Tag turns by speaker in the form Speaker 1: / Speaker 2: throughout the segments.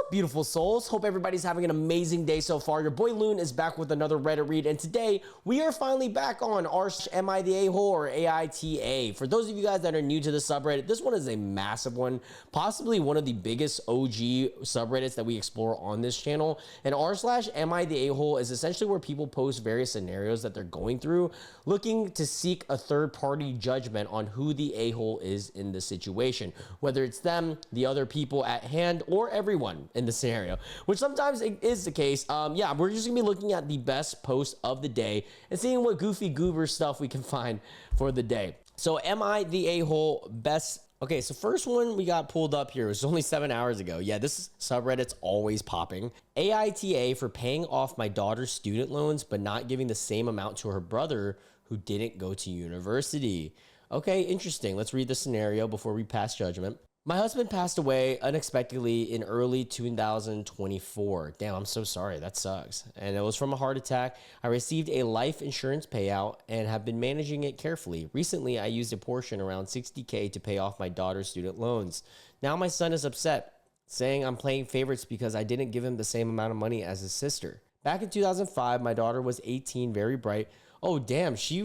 Speaker 1: up, beautiful souls? Hope everybody's having an amazing day so far. Your boy Loon is back with another Reddit read, and today we are finally back on r/am I the a-hole or AITA. For those of you guys that are new to the subreddit, this one is a massive one, possibly one of the biggest OG subreddits that we explore on this channel. And r/am I the a-hole is essentially where people post various scenarios that they're going through, looking to seek a third-party judgment on who the a-hole is in the situation, whether it's them, the other people at hand, or everyone in the scenario, which sometimes it is the case. Yeah, we're just gonna be looking at the best post of the day and seeing what goofy goober stuff we can find for the day. So am I the a-hole best? Okay, so first one we got pulled up here. It was only 7 hours ago. Yeah, this subreddit's always popping. AITA for paying off my daughter's student loans but not giving the same amount to her brother who didn't go to university. Okay, interesting. Let's read the scenario before we pass judgment. My husband passed away unexpectedly in early 2024. Damn, I'm so sorry. That sucks. And it was from a heart attack. I received a life insurance payout and have been managing it carefully. Recently, I used a portion around $60K to pay off my daughter's student loans. Now my son is upset, saying I'm playing favorites because I didn't give him the same amount of money as his sister. Back in 2005, my daughter was 18, very bright. Oh, damn, she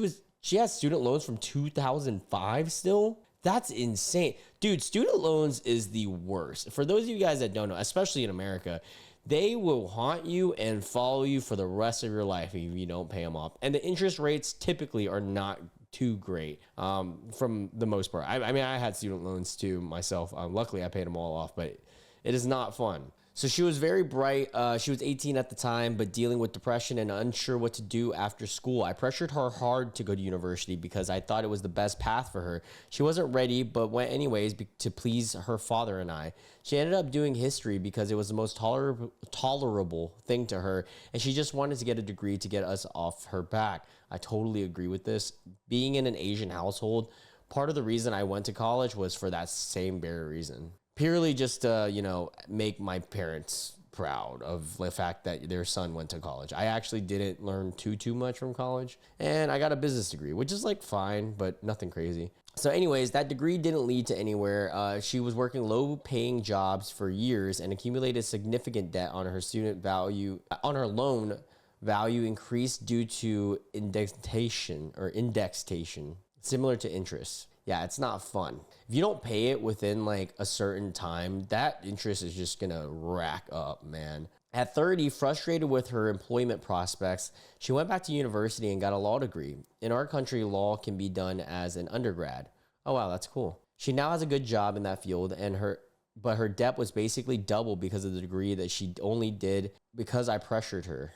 Speaker 1: has student loans from 2005 still? That's insane. Dude, student loans is the worst. For those of you guys that don't know, especially in America, they will haunt you and follow you for the rest of your life if you don't pay them off. And the interest rates typically are not too great from the most part. I mean, I had student loans too myself. Luckily, I paid them all off, but it is not fun. So she was very bright. She was 18 at the time, but dealing with depression and unsure what to do after school. I pressured her hard to go to university because I thought it was the best path for her. She wasn't ready, but went anyways to please her father and I. She ended up doing history because it was the most tolerable thing to her, and she just wanted to get a degree to get us off her back. I totally agree with this. Being in an Asian household, part of the reason I went to college was for that same very reason. Purely just to, make my parents proud of the fact that their son went to college. I actually didn't learn too much from college, and I got a business degree, which is like fine, but nothing crazy. So anyways, that degree didn't lead to anywhere. She was working low-paying jobs for years and accumulated significant debt on her loan value increased due to indexation, similar to interest. Yeah, it's not fun. If you don't pay it within like a certain time, that interest is just gonna rack up, man. At 30, frustrated with her employment prospects, she went back to university and got a law degree. In our country, law can be done as an undergrad. Oh wow, that's cool. She now has a good job in that field, but her debt was basically double because of the degree that she only did because I pressured her.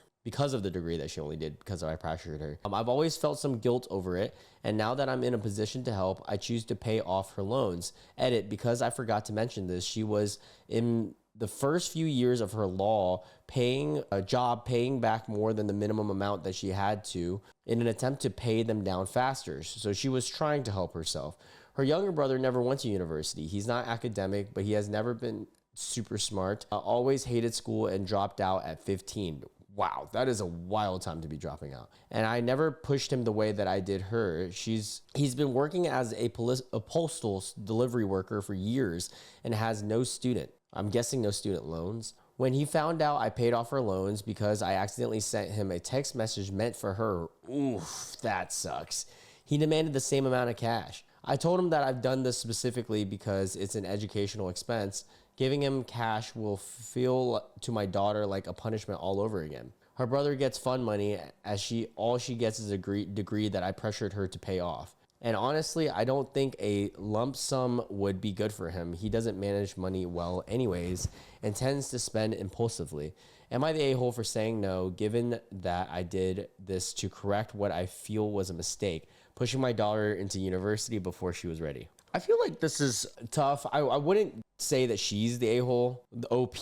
Speaker 1: I've always felt some guilt over it, and now that I'm in a position to help, I choose to pay off her loans. Edit, because I forgot to mention this, she was in the first few years of her law paying back more than the minimum amount that she had to in an attempt to pay them down faster. So she was trying to help herself. Her younger brother never went to university. He's not academic, but he has never been super smart, always hated school and dropped out at 15. Wow, that is a wild time to be dropping out. And I never pushed him the way that I did her. He's been working as a postal delivery worker for years and has no student loans. When he found out I paid off her loans because I accidentally sent him a text message meant for her, oof, that sucks. He demanded the same amount of cash. I told him that I've done this specifically because it's an educational expense. Giving him cash will feel to my daughter like a punishment all over again. Her brother gets fun money as all she gets is a degree that I pressured her to pay off. And honestly, I don't think a lump sum would be good for him. He doesn't manage money well anyways and tends to spend impulsively. Am I the a-hole for saying no, given that I did this to correct what I feel was a mistake, pushing my daughter into university before she was ready? I feel like this is tough. I wouldn't say that she's the a-hole, the OP.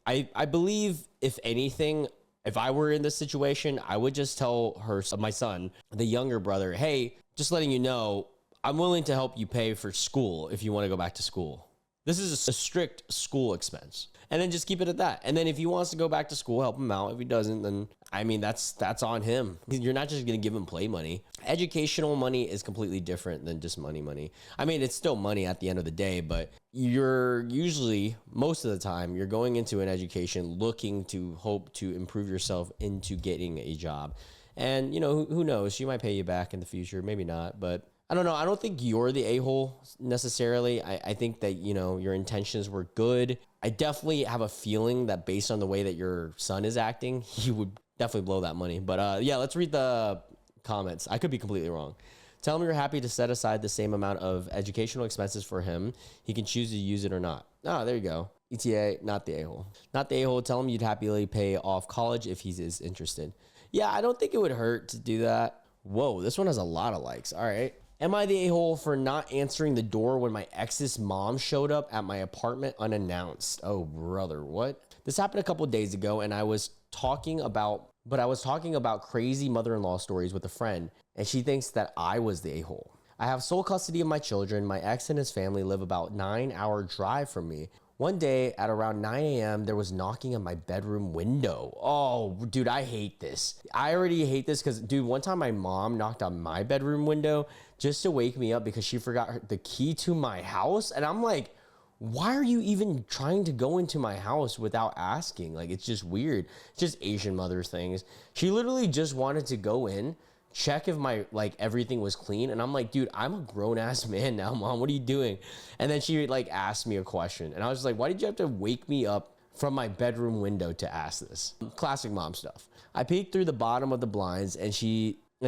Speaker 1: I believe, if anything, if I were in this situation, I would just tell my son, the younger brother, hey, just letting you know, I'm willing to help you pay for school if you want to go back to school. This is a strict school expense. and then just keep it at that. And then if he wants to go back to school, help him out. If he doesn't, then I mean, that's on him. You're not just going to give him play money. Educational money is completely different than just money. I mean, it's still money at the end of the day, but you're usually, most of the time, you're going into an education looking to hope to improve yourself into getting a job. And, you know, who knows? She might pay you back in the future. Maybe not, but I don't know. I don't think you're the a-hole necessarily. I think that, you know, your intentions were good. I definitely have a feeling that based on the way that your son is acting, he would definitely blow that money. But yeah, let's read the comments. I could be completely wrong. Tell him you're happy to set aside the same amount of educational expenses for him. He can choose to use it or not. Oh, there you go. ETA, not the a-hole. Not the a-hole. Tell him you'd happily pay off college if he is interested. Yeah, I don't think it would hurt to do that. Whoa, this one has a lot of likes. All right. Am I the a-hole for not answering the door when my ex's mom showed up at my apartment unannounced? Oh, brother, what? This happened a couple of days ago, and I was talking about crazy mother-in-law stories with a friend, and she thinks that I was the a-hole. I have sole custody of my children. My ex and his family live about 9-hour drive from me. One day at around 9 a.m., there was knocking on my bedroom window. Oh, dude, I hate this. I already hate this because, dude, one time my mom knocked on my bedroom window just to wake me up because she forgot the key to my house. And I'm like, why are you even trying to go into my house without asking? Like, it's just weird. It's just Asian mothers things. She literally just wanted to go in, check if my, like, everything was clean. And I'm like, dude, I'm a grown ass man now, mom. What are you doing? And then she like asked me a question. And I was just like, why did you have to wake me up from my bedroom window to ask this? Classic mom stuff. I peeked through the bottom of the blinds and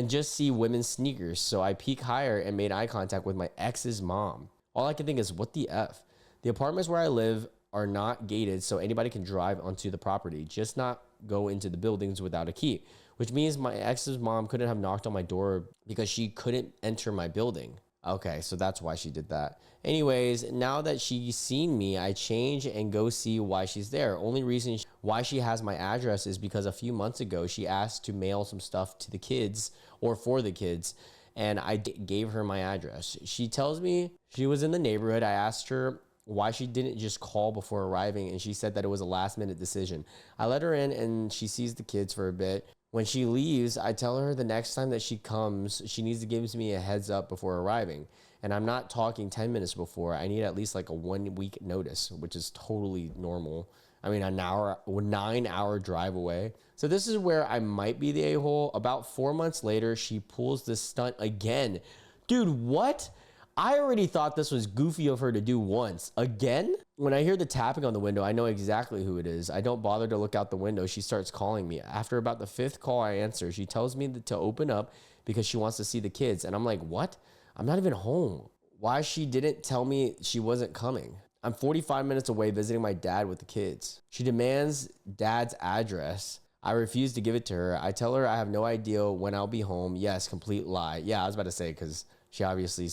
Speaker 1: just see women's sneakers. So I peeked higher and made eye contact with my ex's mom. All I can think is, what the F? The apartments where I live are not gated, so anybody can drive onto the property, just not go into the buildings without a key, which means my ex's mom couldn't have knocked on my door because she couldn't enter my building. Okay, so that's why she did that. Anyways, now that she's seen me, I change and go see why she's there. Only reason why she has my address is because a few months ago, she asked to mail some stuff to the kids or for the kids, and I gave her my address. She tells me she was in the neighborhood. I asked her why she didn't just call before arriving, and she said that it was a last-minute decision. I let her in, and she sees the kids for a bit. When she leaves, I tell her the next time that she comes, she needs to give me a heads up before arriving. And I'm not talking 10 minutes before. I need at least like a 1 week notice, which is totally normal. I mean, an hour, 9-hour drive away. So this is where I might be the a-hole. About 4 months later, she pulls this stunt again. Dude, what? I already thought this was goofy of her to do once. Again? When I hear the tapping on the window, I know exactly who it is. I don't bother to look out the window. She starts calling me. After about the 5th call I answer, she tells me to open up because she wants to see the kids. And I'm like, what? I'm not even home. Why she didn't tell me she wasn't coming? I'm 45 minutes away visiting my dad with the kids. She demands dad's address. I refuse to give it to her. I tell her I have no idea when I'll be home. Yes, complete lie. Yeah, I was about to say because she obviously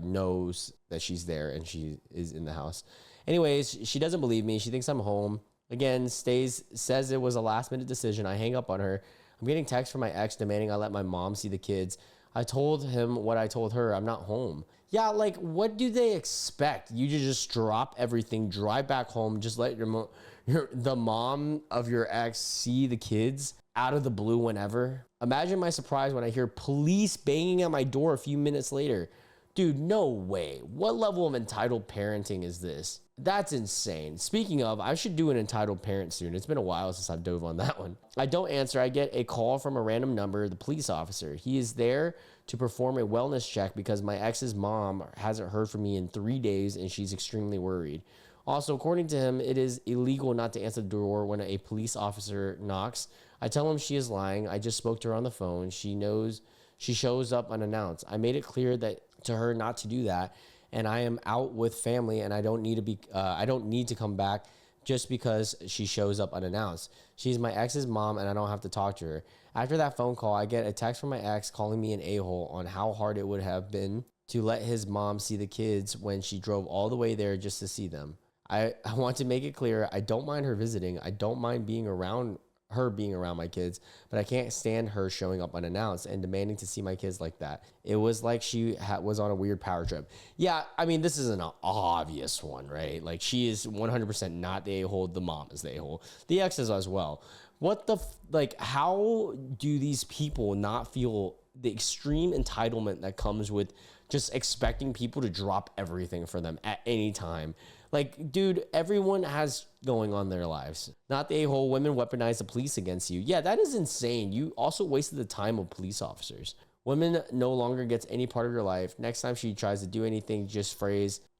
Speaker 1: knows that she's there and she is in the house. Anyways, she doesn't believe me. She thinks I'm home. Again, says it was a last-minute decision. I hang up on her. I'm getting texts from my ex demanding I let my mom see the kids. I told him what I told her. I'm not home. Yeah, like, what do they expect? You to just drop everything, drive back home, just let the mom of your ex see the kids out of the blue whenever? Imagine my surprise when I hear police banging at my door a few minutes later. Dude, no way. What level of entitled parenting is this? That's insane. Speaking of, I should do an entitled parent soon. It's been a while since I've dove on that one. I don't answer. I get a call from a random number, the police officer. He is there to perform a wellness check because my ex's mom hasn't heard from me in 3 days and she's extremely worried. Also, according to him, it is illegal not to answer the door when a police officer knocks. I tell him she is lying. I just spoke to her on the phone. She knows she shows up unannounced. I made it clear that to her not to do that, and I am out with family, and I don't need to come back just because she shows up unannounced. She's my ex's mom, and I don't have to talk to her. After that phone call, I get a text from my ex calling me an a-hole on how hard it would have been to let his mom see the kids when she drove all the way there just to see them. I want to make it clear, I don't mind her visiting. I don't mind being around her being around my kids, but I can't stand her showing up unannounced and demanding to see my kids like that. It was like she was on a weird power trip. Yeah, I mean, this is an obvious one, right? Like, she is 100% not the a-hole. The mom is the a-hole. The ex is as well. What the, like, how do these people not feel the extreme entitlement that comes with just expecting people to drop everything for them at any time? Like, dude, everyone has going on in their lives. Not the a-hole. Women weaponize the police against you. Yeah, that is insane. You also wasted the time of police officers. Women no longer gets any part of your life. Next time she tries to do anything, just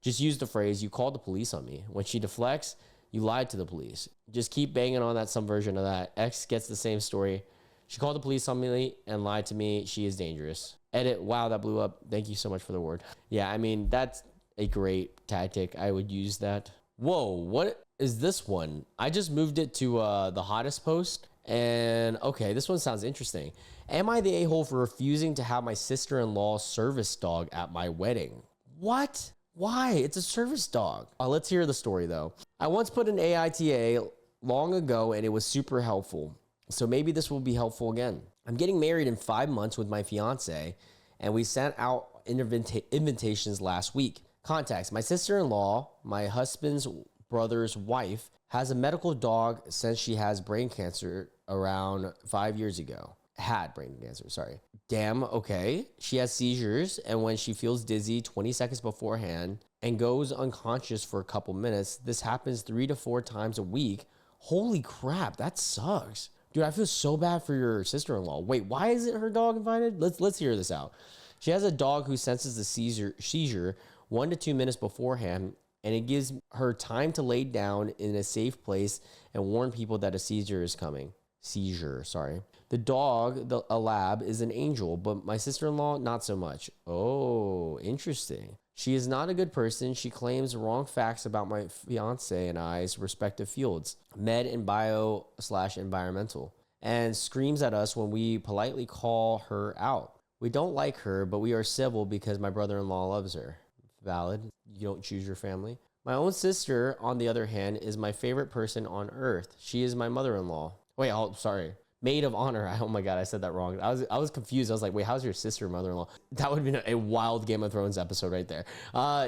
Speaker 1: use the phrase, "You called the police on me." When she deflects, you lied to the police. Just keep banging on that, some version of that. X gets the same story. She called the police on me and lied to me. She is dangerous. Edit. Wow, that blew up. Thank you so much for the word. Yeah, I mean, that's a great tactic. I would use that. Whoa, what is this one? I just moved it to the hottest post. And okay, this one sounds interesting. Am I the a-hole for refusing to have my sister-in-law's service dog at my wedding? What? Why? It's a service dog. Let's hear the story though. I once put an AITA long ago and it was super helpful. So maybe this will be helpful again. I'm getting married in 5 months with my fiance and we sent out invitations last week. Context: my sister-in-law, my husband's brother's wife, has a medical dog since she has brain cancer around 5 years ago. Had brain cancer, sorry. Damn, okay. She has seizures, and when she feels dizzy 20 seconds beforehand and goes unconscious for a couple minutes, this happens 3 to 4 times a week. Holy crap, that sucks. Dude, I feel so bad for your sister-in-law. Wait, why isn't her dog invited? Let's hear this out. She has a dog who senses the seizure 1 to 2 minutes beforehand, and it gives her time to lay down in a safe place and warn people that a seizure is coming. The dog, a lab, is an angel, but my sister-in-law, not so much. Oh, interesting. She is not a good person. She claims wrong facts about my fiance and I's respective fields, med and bio/environmental, and screams at us when we politely call her out. We don't like her, but we are civil because my brother-in-law loves her. Valid. You don't choose your family. My own sister, on the other hand, is my favorite person on earth. She is my mother-in-law. Wait, sorry. Maid of honor. Oh my God, I said that wrong. I was confused. I was like, wait, how's your sister mother-in-law? That would have been a wild Game of Thrones episode right there.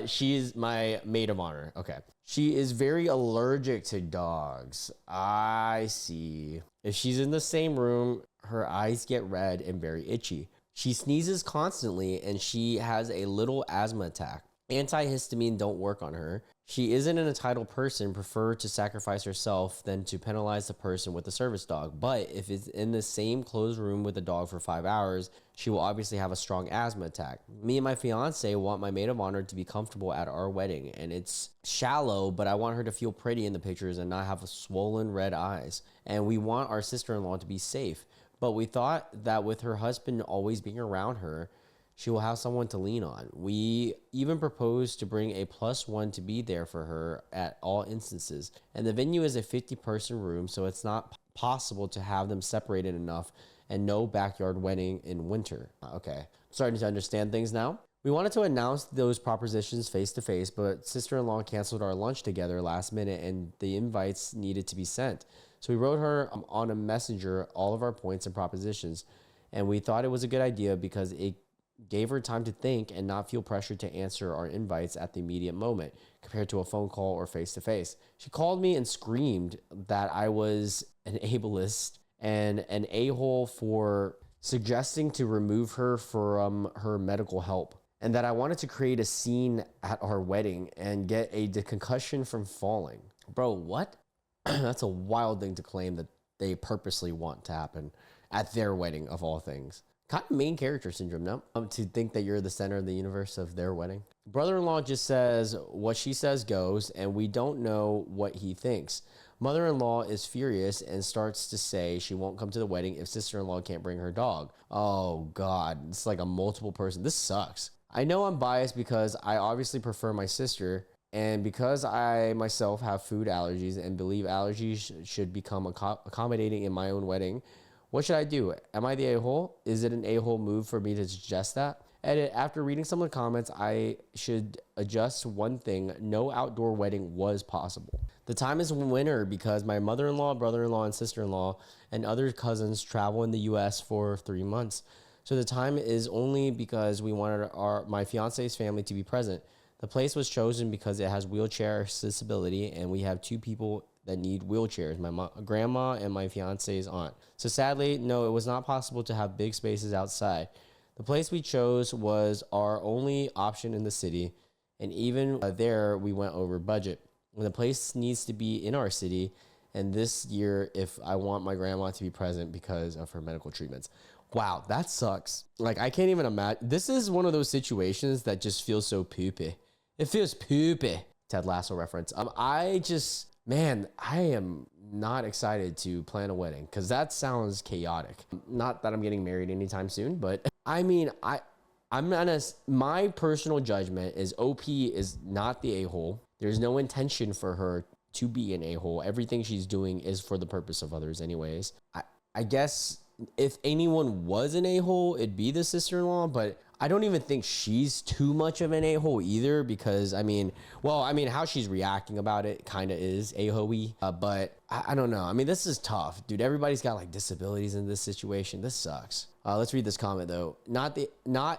Speaker 1: She is my maid of honor. Okay. She is very allergic to dogs. I see. If she's in the same room, her eyes get red and very itchy. She sneezes constantly and she has a little asthma attack. Antihistamine don't work on her. She isn't an entitled person, prefer to sacrifice herself than to penalize the person with the service dog. But if it's in the same closed room with the dog for 5 hours, she will obviously have a strong asthma attack. Me and my fiance want my maid of honor to be comfortable at our wedding, and it's shallow, but I want her to feel pretty in the pictures and not have swollen red eyes. And we want our sister-in-law to be safe. But we thought that with her husband always being around her, she will have someone to lean on. We even proposed to bring a +1 to be there for her at all instances. And the venue is a 50-person room, so it's not possible to have them separated enough, and no backyard wedding in winter. Okay, starting to understand things now. We wanted to announce those propositions face to face, but sister-in-law canceled our lunch together last minute and the invites needed to be sent. So we wrote her on a messenger all of our points and propositions, and we thought it was a good idea because it gave her time to think and not feel pressured to answer our invites at the immediate moment compared to a phone call or face-to-face. She called me and screamed that I was an ableist and an a-hole for suggesting to remove her from her medical help, and that I wanted to create a scene at our wedding and get a concussion from falling. Bro, what? That's a wild thing to claim that they purposely want to happen at their wedding of all things. Kind of main character syndrome, no? To think that you're the center of the universe of their wedding. Brother-in-law just says what she says goes, and we don't know what he thinks. Mother-in-law is furious and starts to say she won't come to the wedding if sister-in-law can't bring her dog. Oh God, it's like a multiple person. This sucks. I know I'm biased because I obviously prefer my sister, and because I myself have food allergies and believe allergies should become accommodating in my own wedding. What should I do? Am I the a-hole? Is it an a-hole move for me to suggest that? Edit, after reading some of the comments, I should adjust one thing. No outdoor wedding was possible. The time is winter because my mother-in-law, brother-in-law, and sister-in-law and other cousins travel in the US for 3 months. So the time is only because we wanted my fiance's family to be present. The place was chosen because it has wheelchair accessibility, and we have 2 people that need wheelchairs, my grandma and my fiance's aunt. So sadly, no, it was not possible to have big spaces outside. The place we chose was our only option in the city, and even there, we went over budget. When the place needs to be in our city, and this year, if I want my grandma to be present because of her medical treatments. Wow, that sucks. Like, I can't even imagine. This is one of those situations that just feels so poopy. It feels poopy. Ted Lasso reference. Man, I am not excited to plan a wedding because that sounds chaotic. Not that I'm getting married anytime soon, but I mean, I'm honest. My personal judgment is OP is not the a-hole. There's no intention for her to be an a-hole. Everything she's doing is for the purpose of others anyways. I guess if anyone was an a-hole, it'd be the sister-in-law, but I don't even think she's too much of an a-hole either because, how she's reacting about it kind of is a-hole-y, but I don't know. I mean, this is tough, dude. Everybody's got like disabilities in this situation. This sucks. Let's read this comment though. Not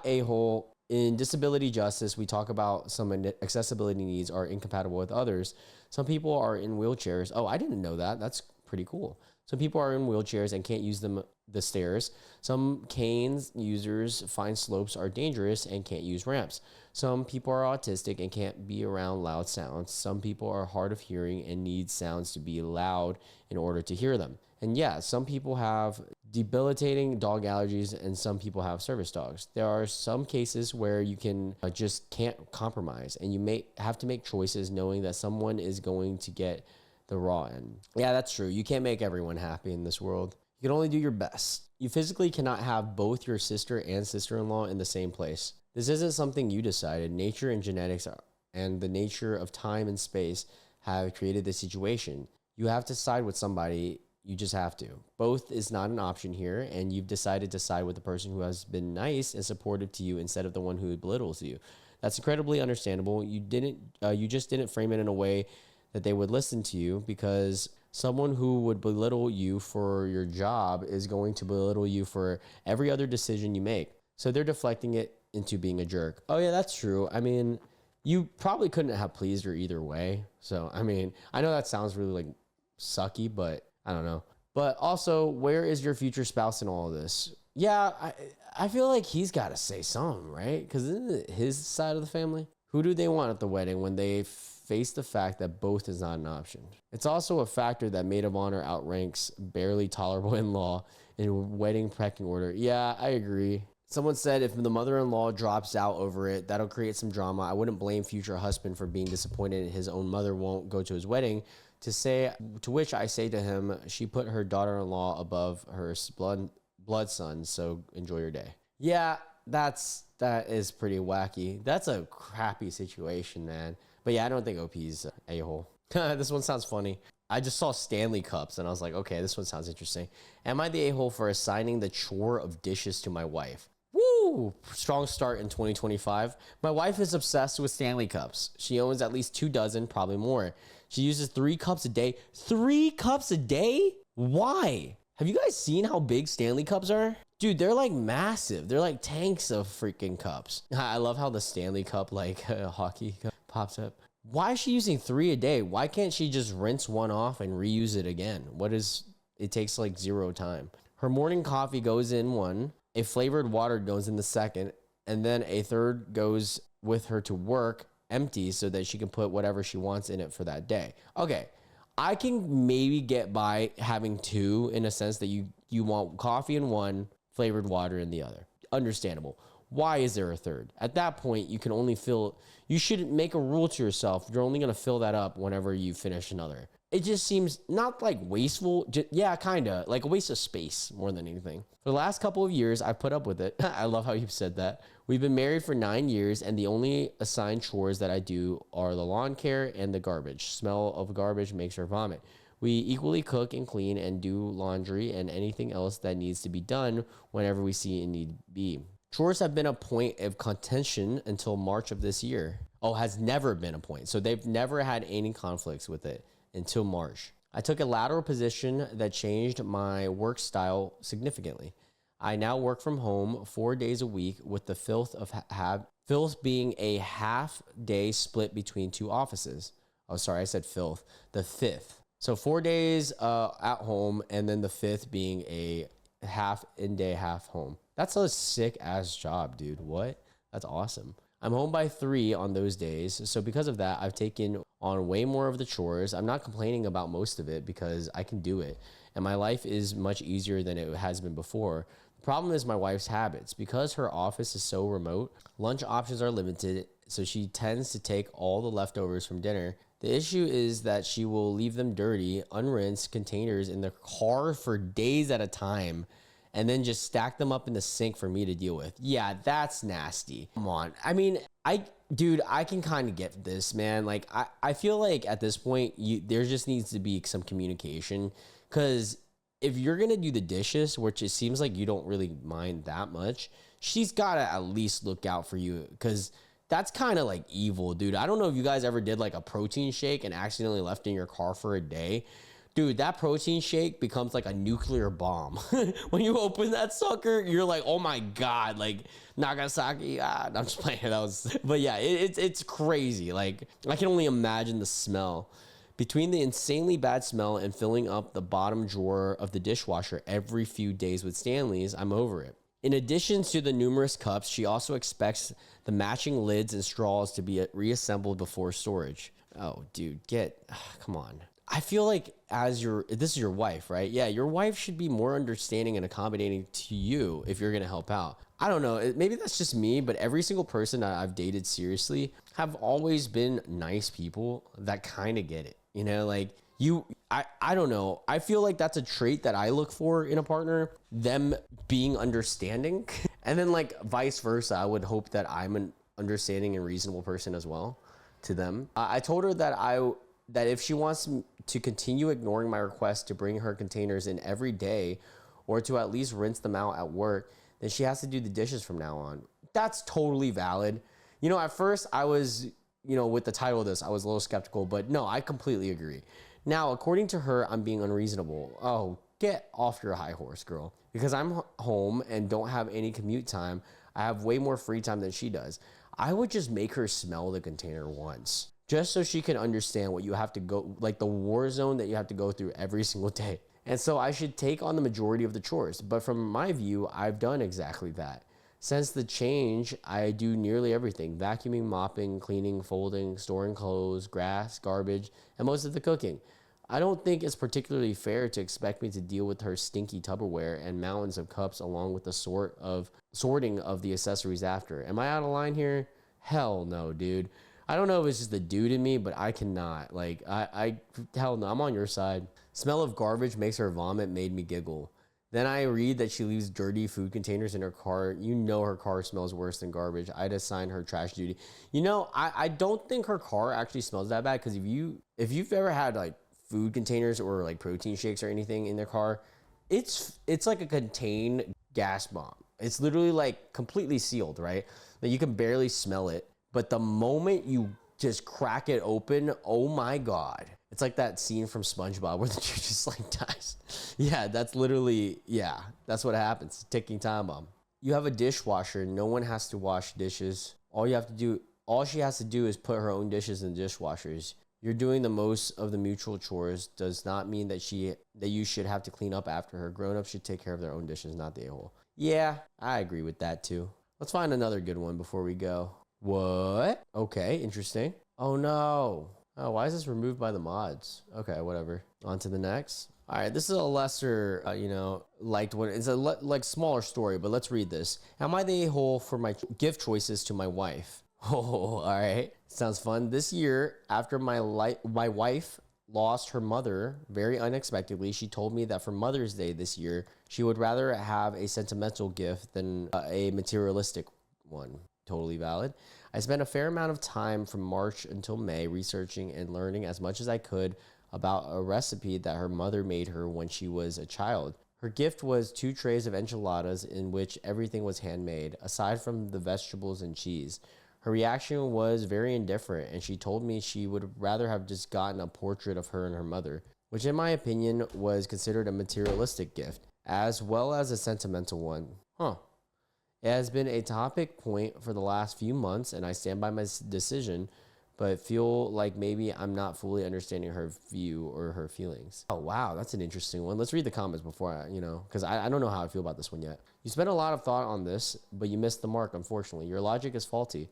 Speaker 1: a-hole. In disability justice, we talk about some accessibility needs are incompatible with others. Some people are in wheelchairs. Oh, I didn't know that. That's pretty cool. Some people are in wheelchairs and can't use the stairs. Some canes users find slopes are dangerous and can't use ramps. Some people are autistic and can't be around loud sounds. Some people are hard of hearing and need sounds to be loud in order to hear them. And yeah, some people have debilitating dog allergies and some people have service dogs. There are some cases where you can just can't compromise and you may have to make choices knowing that someone is going to get the raw end. Yeah, that's true. You can't make everyone happy in this world. You can only do your best. You physically cannot have both your sister and sister-in-law in the same place. This isn't something you decided. Nature and genetics and the nature of time and space have created this situation. You have to side with somebody. You just have to. Both is not an option here, and you've decided to side with the person who has been nice and supportive to you instead of the one who belittles you. That's incredibly understandable. You just didn't frame it in a way that they would listen to you because someone who would belittle you for your job is going to belittle you for every other decision you make. So they're deflecting it into being a jerk. Oh yeah, that's true. I mean, you probably couldn't have pleased her either way. So, I mean, I know that sounds really like sucky, but I don't know. But also, where is your future spouse in all of this? Yeah, I feel like he's got to say something, right? Because isn't it his side of the family? Who do they want at the wedding when they face the fact that both is not an option? It's also a factor that maid of honor outranks barely tolerable in law in wedding pecking order. Yeah, I agree. Someone said if the mother-in-law drops out over it, that'll create some drama. I wouldn't blame future husband for being disappointed his own mother won't go to his wedding. To which I say to him, she put her daughter-in-law above her blood son, so enjoy your day. Yeah, that is pretty wacky. That's a crappy situation, man. But yeah, I don't think OP's a-hole. This one sounds funny. I just saw Stanley Cups and I was like, okay, this one sounds interesting. Am I the a-hole for assigning the chore of dishes to my wife? Woo! Strong start in 2025. My wife is obsessed with Stanley Cups. She owns at least 2 dozen, probably more. She uses 3 cups a day. 3 cups a day? Why? Have you guys seen how big Stanley Cups are? Dude, they're like massive. They're like tanks of freaking cups. I love how the Stanley Cup, like hockey cup, pops up. Why is she using 3 a day? Why can't she just rinse one off and reuse it again? It takes like 0 time. Her morning coffee goes in one, a flavored water goes in the second, and then a third goes with her to work empty so that she can put whatever she wants in it for that day. Okay, I can maybe get by having 2 in a sense that you want coffee in one, flavored water in the other. Understandable. Why is there a third? At that point, you shouldn't make a rule to yourself. You're only going to fill that up whenever you finish another. It just seems not like wasteful. Yeah, kind of like a waste of space more than anything. For the last couple of years, I've put up with it. I love how you said that. We've been married for 9 years, and the only assigned chores that I do are the lawn care and the garbage. Smell of garbage makes her vomit. We equally cook and clean and do laundry and anything else that needs to be done whenever we see it need be. Chores have been a point of contention until March of this year. Oh, has never been a point. So they've never had any conflicts with it. until March. I took a lateral position that changed my work style significantly. I now work from home 4 days a week, with the filth being a half day split between two offices. Oh, sorry, I said filth. The fifth. So 4 days at home, and then the fifth being a half in day, half home. That's a sick ass job, dude. What? That's awesome. I'm home by 3 on those days. So because of that, I've taken on way more of the chores. I'm not complaining about most of it because I can do it. And my life is much easier than it has been before. The problem is my wife's habits. Because her office is so remote, lunch options are limited. So she tends to take all the leftovers from dinner. The issue is that she will leave them dirty, unrinsed containers in the car for days at a time, and then just stack them up in the sink for me to deal with. Yeah, that's nasty. Come on. I mean, dude, I can kind of get this, man. Like, I feel like at this point, there just needs to be some communication, because if you're going to do the dishes, which it seems like you don't really mind that much, she's got to at least look out for you, because that's kind of like evil, dude. I don't know if you guys ever did like a protein shake and accidentally left in your car for a day. Dude, that protein shake becomes like a nuclear bomb. When you open that sucker, you're like, oh my God, like Nagasaki. I'm just playing. But yeah, it's crazy. Like, I can only imagine the smell. Between the insanely bad smell and filling up the bottom drawer of the dishwasher every few days with Stanley's, I'm over it. In addition to the numerous cups, she also expects the matching lids and straws to be reassembled before storage. Oh, dude, come on. I feel like this is your wife, right? Yeah, your wife should be more understanding and accommodating to you if you're going to help out. I don't know. Maybe that's just me, but every single person that I've dated seriously have always been nice people that kind of get it. You know, like I don't know. I feel like that's a trait that I look for in a partner, them being understanding. And then like vice versa, I would hope that I'm an understanding and reasonable person as well to them. I told her that if she wants to continue ignoring my request to bring her containers in every day, or to at least rinse them out at work, then she has to do the dishes from now on. That's totally valid. You know, at first I was, with the title of this, I was a little skeptical, but no, I completely agree. Now, according to her, I'm being unreasonable. Oh, get off your high horse, girl. Because I'm home and don't have any commute time, I have way more free time than she does. I would just make her smell the container once, just so she can understand what you have to go, like the war zone that you have to go through every single day. And so I should take on the majority of the chores. But from my view, I've done exactly that. Since the change, I do nearly everything: vacuuming, mopping, cleaning, folding, storing clothes, grass, garbage, and most of the cooking. I don't think it's particularly fair to expect me to deal with her stinky Tupperware and mountains of cups, along with the sorting of the accessories after. Am I out of line here? Hell no, dude. I don't know if it's just the dude in me, but I cannot. Like, hell no, I'm on your side. Smell of garbage makes her vomit made me giggle. Then I read that she leaves dirty food containers in her car. You know her car smells worse than garbage. I'd assign her trash duty. I don't think her car actually smells that bad, because if you've ever had like food containers or like protein shakes or anything in their car, it's like a contained gas bomb. It's literally like completely sealed, right? That you can barely smell it. But the moment you just crack it open, oh my God. It's like that scene from SpongeBob where the dude just like dies. Yeah, that's what happens. Ticking time bomb. You have a dishwasher. No one has to wash dishes. All she has to do is put her own dishes in the dishwashers. You're doing the most of the mutual chores does not mean that you should have to clean up after her. Grown-ups should take care of their own dishes, not the a-hole. Yeah, I agree with that too. Let's find another good one before we go. What? Okay, interesting. Oh no. Oh, why is this removed by the mods? Okay, whatever. On to the next. All right, this is a lesser, liked one. It's a smaller story, but let's read this. Am I the a-hole for my gift choices to my wife? Oh, all right. Sounds fun. This year, after my wife lost her mother very unexpectedly, she told me that for Mother's Day this year, she would rather have a sentimental gift than a materialistic one. Totally valid. I spent a fair amount of time from March until May researching and learning as much as I could about a recipe that her mother made her when she was a child. Her gift was 2 trays of enchiladas in which everything was handmade, aside from the vegetables and cheese. Her reaction was very indifferent, and she told me she would rather have just gotten a portrait of her and her mother, which in my opinion was considered a materialistic gift, as well as a sentimental one. It has been a topic point for the last few months, and I stand by my decision, but feel like maybe I'm not fully understanding her view or her feelings. Oh, wow, that's an interesting one. Let's read the comments before because I don't know how I feel about this one yet. You spent a lot of thought on this, but you missed the mark, unfortunately. Your logic is faulty.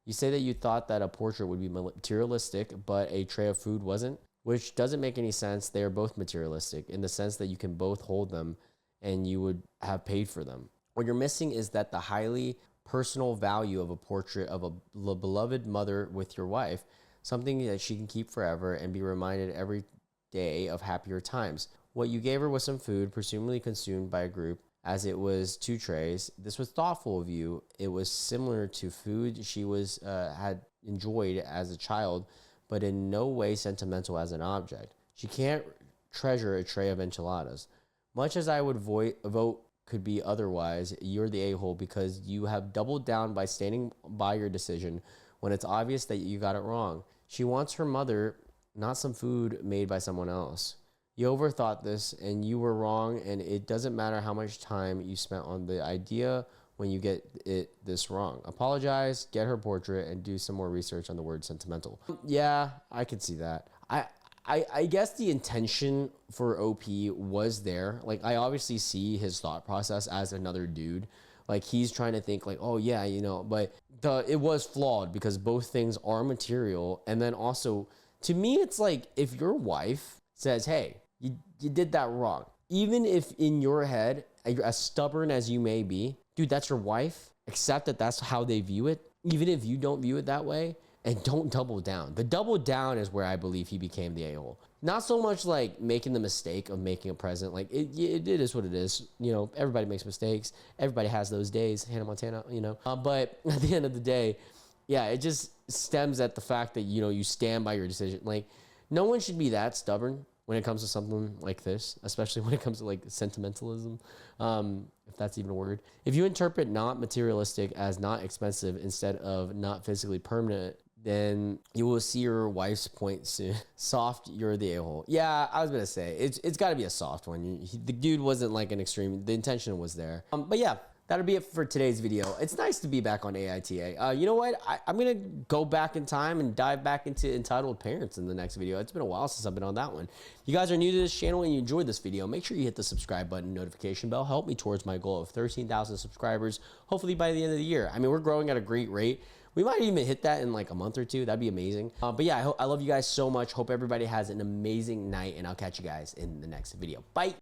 Speaker 1: You say that you thought that a portrait would be materialistic, but a tray of food wasn't, which doesn't make any sense. They are both materialistic in the sense that you can both hold them and you would have paid for them. What you're missing is that the highly personal value of a portrait of a beloved mother with your wife, something that she can keep forever and be reminded every day of happier times. What you gave her was some food, presumably consumed by a group, as it was 2 trays. This was thoughtful of you. It was similar to food she had enjoyed as a child, but in no way sentimental as an object. She can't treasure a tray of enchiladas. Much as I would vote could be otherwise, you're the a-hole because you have doubled down by standing by your decision when it's obvious that you got it wrong. She wants her mother, not some food made by someone else. You overthought this and you were wrong, and it doesn't matter how much time you spent on the idea when you get this wrong. Apologize, get her portrait, and do some more research on the word sentimental. Yeah, I could see that. I guess the intention for OP was there. Like, I obviously see his thought process as another dude. Like, he's trying to think like, oh yeah, but it was flawed because both things are material. And then also, to me, it's like, if your wife says, hey, you did that wrong. Even if in your head, as stubborn as you may be, dude, that's your wife. Accept that that's how they view it. Even if you don't view it that way, and don't double down. The double down is where I believe he became the a-hole. Not so much like making the mistake of making a present. Like, it is what it is. Everybody makes mistakes. Everybody has those days. Hannah Montana, But at the end of the day, yeah, it just stems at the fact that, you stand by your decision. Like, no one should be that stubborn when it comes to something like this, especially when it comes to like sentimentalism, if that's even a word. If you interpret not materialistic as not expensive instead of not physically permanent, then you will see your wife's point soon. Soft, you're the a-hole. Yeah, I was gonna say, it's gotta be a soft one. The dude wasn't like an extreme, the intention was there. But yeah, that'll be it for today's video. It's nice to be back on AITA. You know what? I'm going to go back in time and dive back into entitled parents in the next video. It's been a while since I've been on that one. If you guys are new to this channel and you enjoyed this video, make sure you hit the subscribe button, notification bell. Help me towards my goal of 13,000 subscribers, hopefully by the end of the year. I mean, we're growing at a great rate. We might even hit that in like a month or two. That'd be amazing. But yeah, I love you guys so much. Hope everybody has an amazing night, and I'll catch you guys in the next video. Bye.